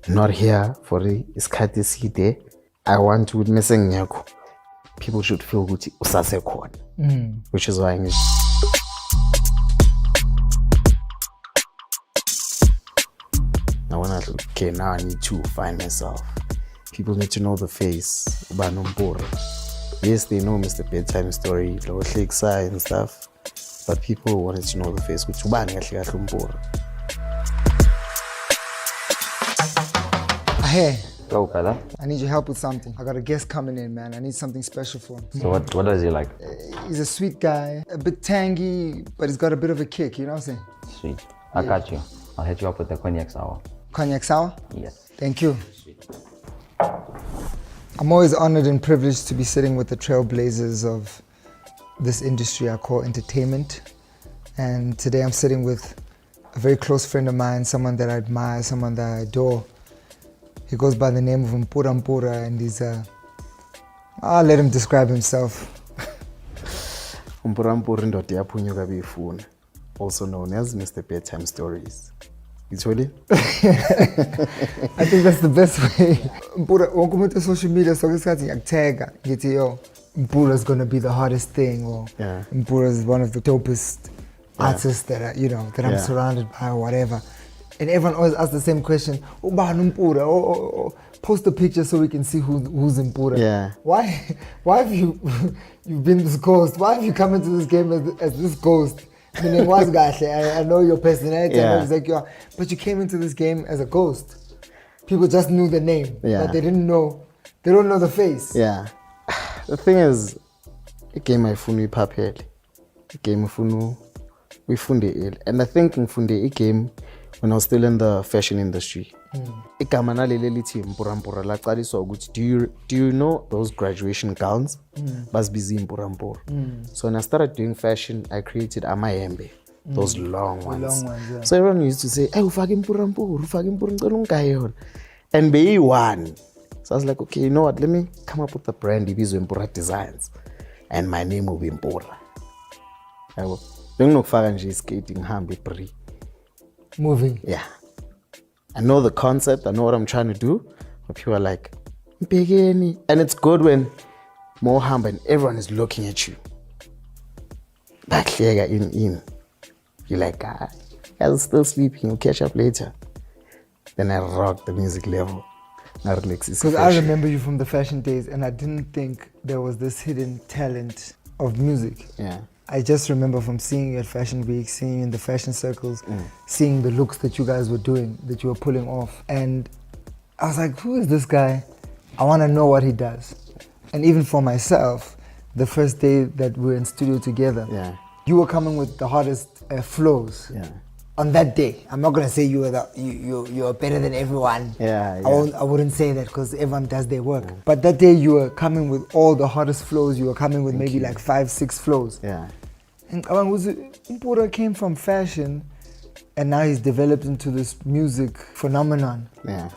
Not here for isikhathi eside. I want to mese ngiyakho. People should feel ukuthi usasekhona. Which is why now I need to find myself. People need to know the face. Mpura. Yes, they know Mr. Bedtime Story, Hlekisa and stuff, but people wanted to know the face. Which Mpura. Hey. Go, fella. I need your help with something. I got a guest coming in, man. I need something special for him. So what does he like? He's a sweet guy, a bit tangy, but he's got a bit of a kick, you know what I'm saying? Sweet. I got you. I'll hit you up with the cognac sour. Cognac sour? Yes. Thank you. I'm always honored and privileged to be sitting with the trailblazers of this industry I call entertainment. And today I'm sitting with a very close friend of mine, someone that I admire, someone that I adore. He goes by the name of Mpura, and he's I'll let him describe himself. Mpura ndoda yaphunyuka beyifuna, also known as Mr. Bedtime Stories. Itholi? I think that's the best way. Mpura, wonke umuntu social media so ngesikhathi ngiyakutagga ngithi yo Mpura's gonna be the hardest thing, or Mpura is one of the dopest artists that I'm surrounded by, or whatever. And everyone always asks the same question. Mpura, post a picture so we can see who's Mpura. Yeah. Why have you've been this ghost? Why have you come into this game as this ghost? I mean, I know your personality, I know exactly you are, but you came into this game as a ghost. People just knew the name, but they don't know the face. Yeah. The thing is, the game ayifuni iphaphele. The game ifuna uyifunde, and I think ngifunde igame when I was still in the fashion industry. Igama naleli lithi Mpura laqaliswa ukuthi do you know those graduation gowns? Basibiza Mpura. So when I started doing fashion, I created amayembe, those long ones. The long ones, yeah. So everyone used to say, "Hey, ufake Mpura, ngicela ungayona." And beyi-one. So I was like, okay, you know what? Let me come up with a brand ibizwe Mpura Designs, and my name will be Mpura. Yabo. Benginokufaka nje iskate ngihambe ibree. Moving. Yeah. I know the concept, I know what I'm trying to do, but people are like, Mpegeni. And it's good when more humble and everyone is looking at you. Back in. You're like, guys still sleeping, you'll catch up later. Then I rock the music level. Because I remember you from the fashion days, and I didn't think there was this hidden talent of music. Yeah. I just remember from seeing you at Fashion Week, seeing you in the fashion circles, seeing the looks that you guys were doing, that you were pulling off. And I was like, who is this guy? I want to know what he does. And even for myself, the first day that we were in studio together, you were coming with the hardest flows. Yeah. On that day, I'm not gonna say you were better than everyone. I wouldn't say that because everyone does their work. But that day you were coming with all the hardest flows. You were coming with maybe like 5-6 flows. Yeah. And Mpura came from fashion, and now he's developed into this music phenomenon. Yeah.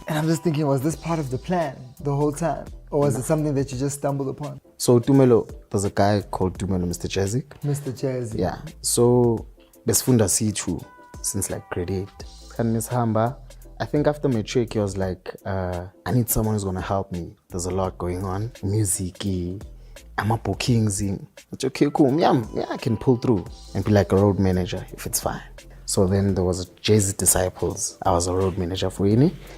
And I'm just thinking, was this part of the plan the whole time, or was it something that you just stumbled upon? So Tumelo, there's a guy called Tumelo, Mr. Jazzy. Mr. Jazzy. Yeah. So besifunda C2 since like grade 8. And Miss Hamba, I think after matric, he was like, I need someone who's gonna help me. There's a lot going on. Music, I'm a bookings. It's okay, cool. Yeah, I can pull through and be like a road manager if it's fine. So then there was Jay's Disciples. I was a road manager for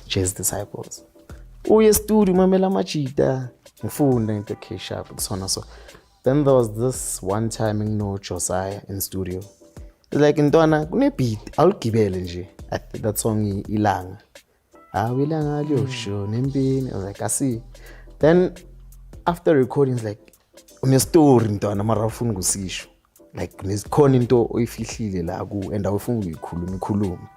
Jay's Disciples. Oh yes, dude, mamela machita. Ngifunda into K-sharp, so. Then there was this one time in Josiah in studio. It's like intwana kune-beat awuligibele nje. I think that song ilanga. Ilanga liyosho nempini. I was like, I see. Then after recording, it's like une-story intwana mara awufuni ukusisho. Like khona into oyifihlile la ku and awufuni ukuyikhuluma.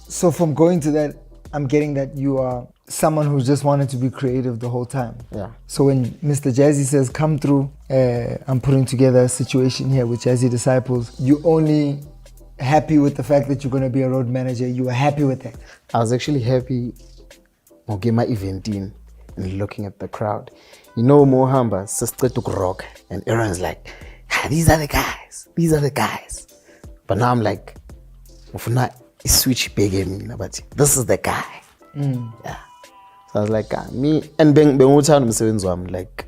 So from going to that, I'm getting that you are someone who just wanted to be creative the whole time. Yeah. So when Mr. Jazzy says, come through, I'm putting together a situation here with Jazzy Disciples, you only happy with the fact that you're going to be a road manager? You were happy with that? I was actually happy my event in and looking at the crowd. You know, Mohamba, sister took rock and everyone's like, these are the guys. But now I'm like, switch big mina, but this is the guy. Yeah. So I was like, me and benguthanda umsebenzi wami, like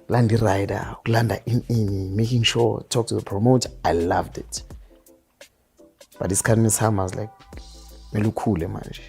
landi rider, landa in, making sure talk to the promoter. I loved it. But this kind of time I was like, melukhule manje.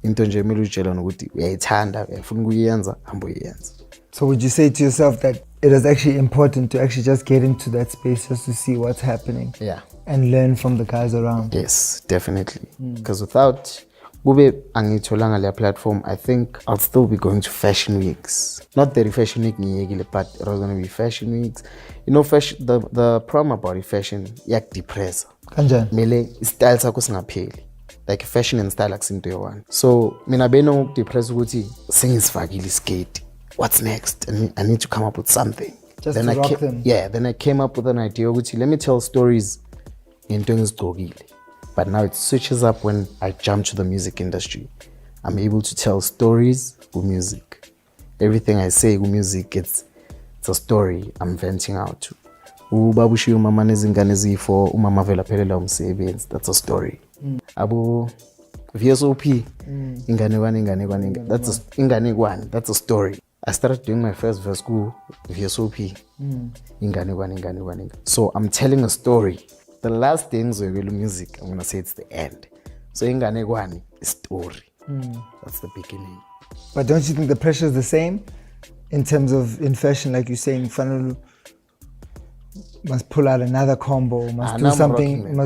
Into nje melutshela ukuthi uyayithanda, uyafuna ukuyenza, hamba uyenza. So would you say to yourself that it is actually important to actually just get into that space just to see what's happening? Yeah. And learn from the guys around? Yes, definitely. Because without kube angitholanga leya platform, I think I'll still be going to fashion weeks. Not that fashion week ngiyekile, but it was going to be fashion weeks. You know, fashion, the problem about fashion iyakudepressa. Kanjani? Mele style sakho singapheli. Like fashion and style akusinto yo-one. So mina benokudepressa ukuthi sengizifakile iskate. What's next? And I need to come up with something. Just then to rock them. Yeah, then I came up with an idea ukuthi let me tell stories into ngizigqokile. But now it switches up when I jump to the music industry. I'm able to tell stories with music. Everything I say with music, it's a story I'm venting out to. Ubabushiye umama nezingane ezifo, umama vela phelela umsebenzi, that's a story. Abo VSOP, inganekwane, that's inganekwane, that's a story. I started doing my first verse ku VSOP. Inganekwane. So I'm telling a story. The last thing is music, I'm going to say it's the end. So inganekwane is story. That's the beginning. But don't you think the pressure is the same in terms of in fashion, like you're saying, Fanulu must pull out another combo, must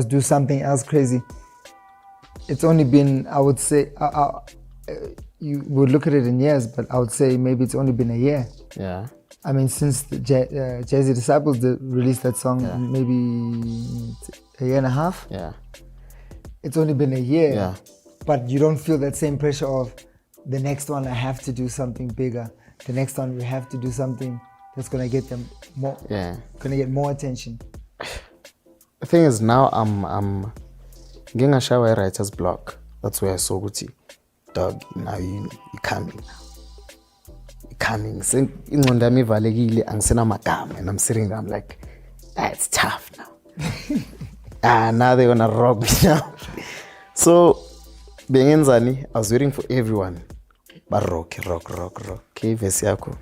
do something else crazy. It's only been, I would say, you would look at it in years, but I would say maybe it's only been a year. Yeah. I mean, since the Jay-Z Disciples released that song, maybe a year and a half. Yeah. It's only been a year. Yeah. But you don't feel that same pressure of the next one, I have to do something bigger. The next one, we have to do something that's going to get them more, going to get more attention. The thing is, now I'm getting a shower writer's block. That's where I saw Gucci. Dog, now you're coming now. You're coming. And I'm sitting there, I'm like, it's tough now. Now they're going to rock me now. So, being in Zani, I was waiting for everyone. But rock. Okay, verse yako.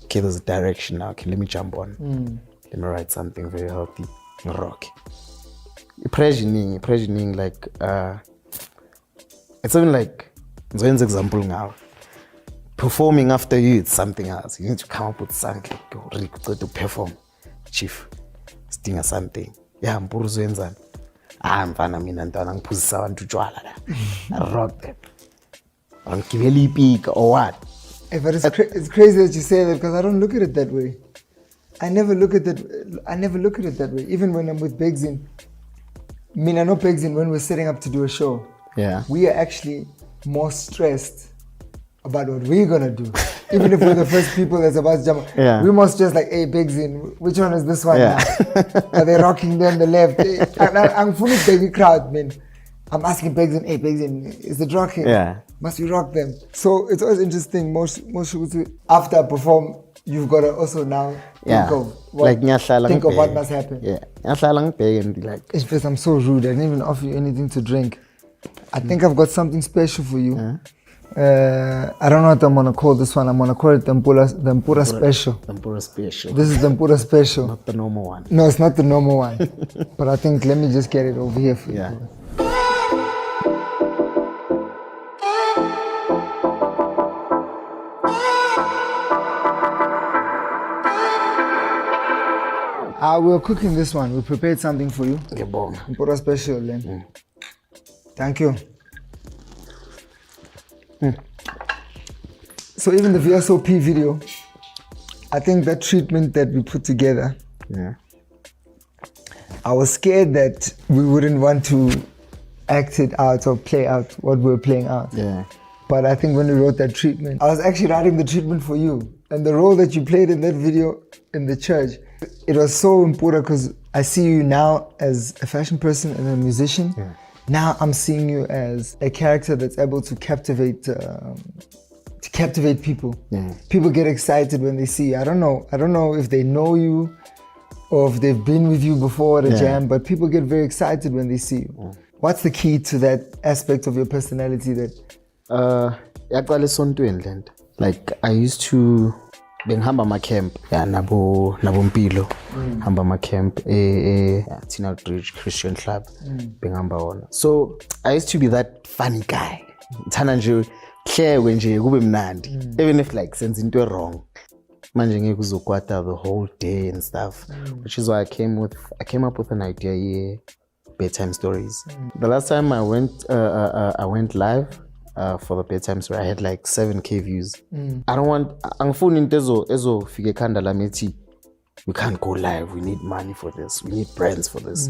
Okay, there's a direction now. Okay, let me jump on. Let me write something very healthy. Rock. Impressioning, like, it's even like, Zoen's example now. Performing after you, it's something else. You need to come up with something to perform. Chief, sting or something. Yeah, Mpura Zoenzani. Mfana mina ntwana ngiphuzisa abantu utshwala la. I rock them. Angigibela ipika or what? But it's crazy that you say that because I don't look at it that way. I never look at it that way. Even when I'm with Begzin. I mean, I know Begzin when we're setting up to do a show. Yeah. We are actually more stressed about what we're gonna do. Even if we're the first people that's about to jump. Yeah. We're more stressed like, hey Begzin, which one is this one now? Are they rocking them the left? I'm fully baby crowd, man. I'm asking Begzin, hey Begzin, is it rocking? Yeah. Must we rock them? So it's always interesting. Most after I perform, you've got to also now think of what must happen. Yeah. And be like, it's first, I'm so rude. I didn't even offer you anything to drink. I think I've got something special for you. I don't know what I'm gonna call this one. I'm gonna call it the Mpura Special. The Mpura Special. This is the Mpura Special. Not the normal one. No, it's not the normal one. But I think let me just get it over here for you. Yeah. We're cooking this one. We prepared something for you. Mpura Special then. Thank you. So even the VSOP video, I think that treatment that we put together, I was scared that we wouldn't want to act it out or play out what we were playing out. Yeah. But I think when we wrote that treatment, I was actually writing the treatment for you. And the role that you played in that video in the church, it was so important because I see you now as a fashion person and a musician. Yeah. Now I'm seeing you as a character that's able to captivate people. Yeah. People get excited when they see you. I don't know if they know you or if they've been with you before at a jam, but people get very excited when they see you. What's the key to that aspect of your personality that yaqala esontweni lento. Like I used to bengihamba ama-camp nabo Mpilo hamba ama-camp Tina Outreach Christian Club bengihamba wona. So I used to be that funny guy. Ngithanda nje hlekwe nje kube mnandi even if like senze into wrong. Manje ngeke uzokwata the whole day and stuff, which is why I came up with an idea here, bedtime stories. The last time I went live for the bedtime story, I had like 7K views. Angifuni into ezofika ekhanda lami ethi we can't go live, we need money for this, we need brands for this.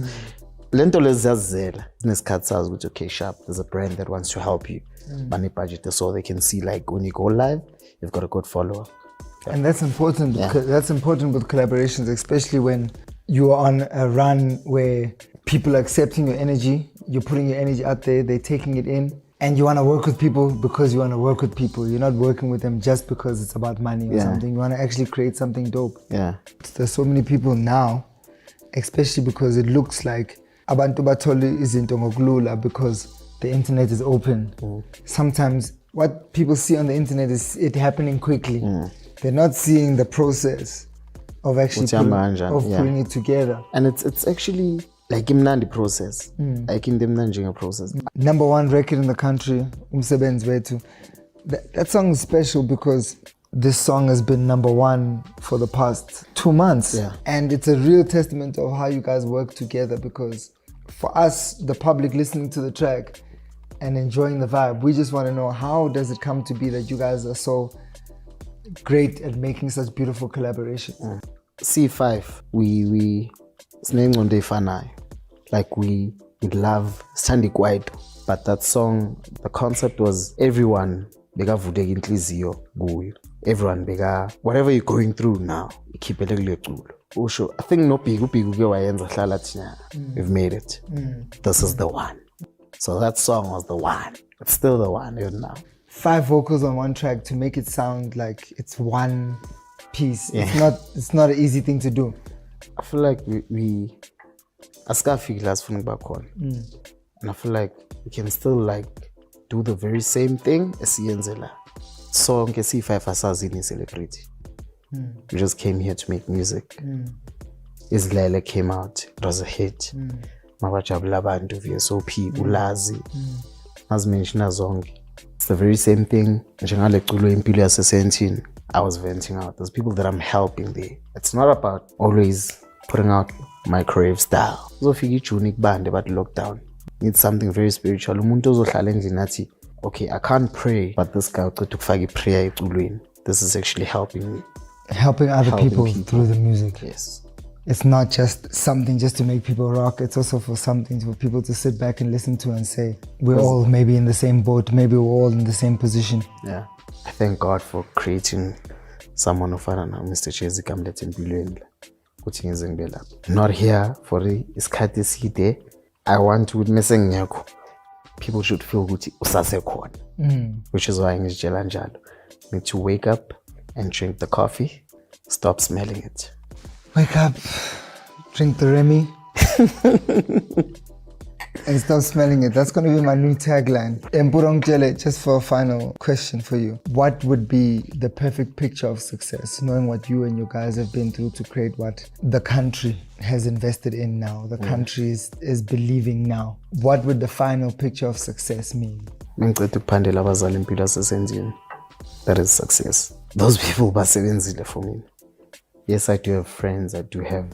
Lento leziyazela nesikhathi sazi ukuthi okay sharp, there's a brand that wants to help you. Money budget so they can see like when you go live, you've got a good follower. And that's important. Yeah. That's important with collaborations, especially when you are on a run where people are accepting your energy, you're putting your energy out there, they're taking it in, and you want to work with people because you want to work with people. You're not working with them just because it's about money or something. You want to actually create something dope. Yeah. There's so many people now, especially because it looks like abantu bathole izinto ngokulula because the internet is open. Sometimes what people see on the internet is it happening quickly. They're not seeing the process of actually putting it together. And it's actually like imnandi process. Like in the mnandi process. Number one record in the country, Umsebenzi Wethu. That song is special because this song has been number one for the past 2 months. Yeah. And it's a real testament of how you guys work together, because for us, the public listening to the track and enjoying the vibe, we just want to know, how does it come to be that you guys are so great at making such beautiful collaborations? C5, we sinengqondo efanayo. Like we love Sithanda Kwaito, but that song, the concept was everyone bekavuleka inhliziyo kuyo. Everyone whatever you're going through now, ikhiphele kule culo. Usho, I think uBhika uke wayenza hlala thina. We've made it. This is the one. So that song was the one. It's still the one even now. 5 vocals on one track to make it sound like it's one piece. Yeah. It's not an easy thing to do. I feel like we asikafiki la sifuna ukuba khona. And I feel like we can still like do the very same thing esiyenze la. Sonke C5 asazini celebrity. We just came here to make music. Izilele came out. It was a hit. Mabajabula abantu VSOP ulazi. As mentioned zonke. It's the very same thing. Njengale culo Impilo yase-17, I was venting out. There's people that I'm helping there. It's not about always putting out my crave style. Uzofika ijuni kubande but lockdown. Need something very spiritual. Umuntu ozohlala endlini athi, okay, I can't pray, but this guy uqeda ukufaka iprayer eculweni. This is actually helping me. Helping other people through the music. Yes. It's not just something just to make people rock. It's also for something for people to sit back and listen to and say, we're all maybe in the same boat. Maybe we're all in the same position. Yeah. I thank God for creating someone ofana na Mr. Chezi kamlethe empilweni ukuthi ngize ngibe lapha. Not here for isikhathi eside. I want to mese ngiyakho. People should feel ukuthi usasekhona. Which is why ngizitshela njalo. Need to wake up and drink the coffee, stop smelling it. Wake up, drink the Remy, and stop smelling it. That's going to be my new tagline. Mpura, just for a final question for you. What would be the perfect picture of success, knowing what you and your guys have been through to create what the country has invested in now, the country is believing now? What would the final picture of success mean? Ngicela ukuphandela abazali Impilo yase-17. That is success. Those people basebenzile for me. Yes, I do have friends, I do have.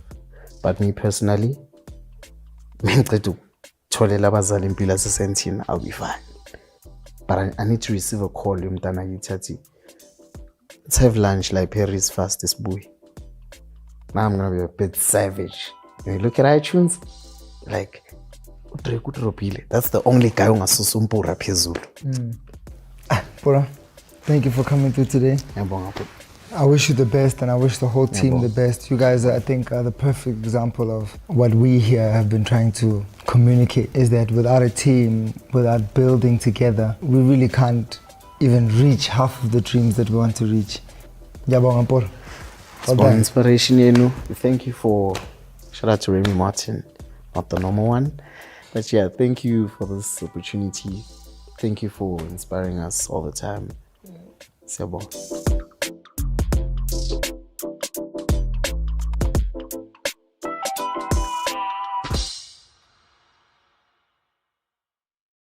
But me personally, ngicela ukutholela abazali Impilo yase-17, I'll be fine. But I need to receive a call yomntana yithi athi, let's have lunch like Paris fast this boy. Now I'm gonna be a bit savage. When you look at iTunes, like that's the only guy ongasusa Mpura phezulu. Mpura, thank you for coming through today. I wish you the best, and I wish the whole team the best. You guys, I think, are the perfect example of what we here have been trying to communicate, is that without a team, without building together, we really can't even reach half of the dreams that we want to reach. Ngiyabonga Mpura. For inspiration, thank you for, shout out to Remy Martin, not the normal one. But yeah, thank you for this opportunity. Thank you for inspiring us all the time. Siyabonga.